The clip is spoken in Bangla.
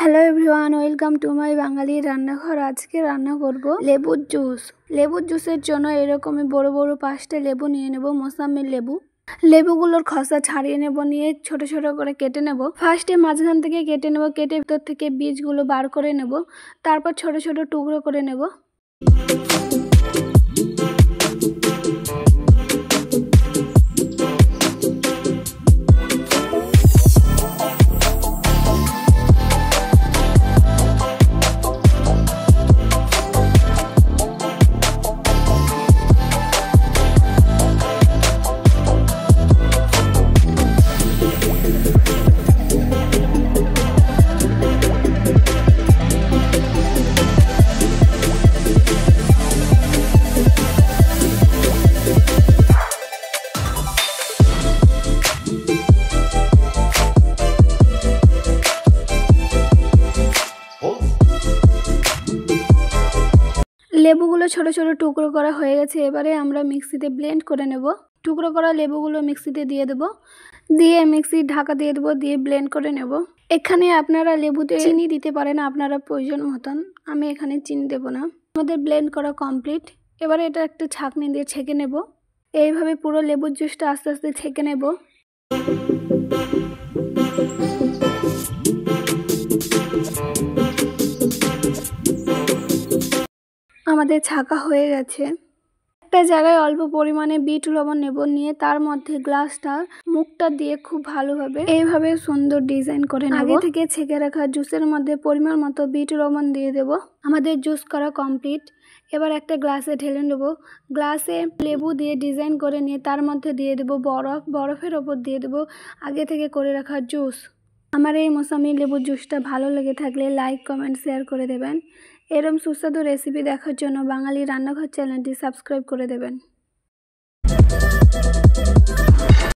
Hello everyone, welcome to my Bangali রান্নাঘর। আজকে রান্না করব লেবুর জুস। লেবুর জুসের জন্য এরকমই বড় বড় 5টা লেবু নিয়ে নেব, মোসাম্বির লেবু। লেবুগুলোর খোসা ছাড়িয়ে নেব, নিয়ে ছোট ছোট করে কেটে নেব। ফার্স্টে মাঝখান থেকে কেটে নেব, কেটে ভিতর থেকে বীজগুলো বার করে নেব। তারপর ছোট ছোট টুকরো করে নেব। লেবুগুলো ছোট ছোট টুকরো করা হয়ে গেছে। এবারে আমরা মিক্সিতে ব্লেন্ড করে নেব। টুকরো করা লেবুগুলো মিক্সিতে দিয়ে দেব, দিয়ে মিক্সির ঢাকা দিয়ে দেবো, দিয়ে ব্লেন্ড করে নেব। এখানে আপনারা লেবুতে চিনি দিতে পারেন আপনারা প্রয়োজন মতন, আমি এখানে চিনি দেব না। আমাদের ব্লেন্ড করা কমপ্লিট। এবারে এটা একটা ছাঁকনি দিয়ে ছেঁকে নেব। এইভাবে পুরো লেবুর জুসটা আস্তে আস্তে ছেঁকে নেব। আমাদের ছাঁকা হয়ে গেছে। একটা জায়গায় অল্প পরিমাণে বিট লবণ নেব, নিয়ে তার মধ্যে গ্লাসটার মুখটা দিয়ে খুব ভালোভাবে এইভাবে সুন্দর ডিজাইন করে নেব। আগে থেকে ছেঁকে রাখা জুসের মধ্যে পরিমাণ মতো বিট লবণ দিয়ে দেব। আমাদের জুস করা কমপ্লিট। এবার একটা গ্লাসে ঢেলে নেব। গ্লাসে লেবু দিয়ে ডিজাইন করে নিয়ে তার মধ্যে দিয়ে দেব বরফ। বরফের ওপর দিয়ে দেব আগে থেকে করে রাখা জুস। আমার এই মোসাম্বি লেবুর জুসটা ভালো লেগে থাকলে লাইক, কমেন্ট, শেয়ার করে দেবেন। এরম সুস্বাদু রেসিপি দেখার জন্য বাঙালি রান্নাঘর চ্যানেলটি সাবস্ক্রাইব করে দেবেন।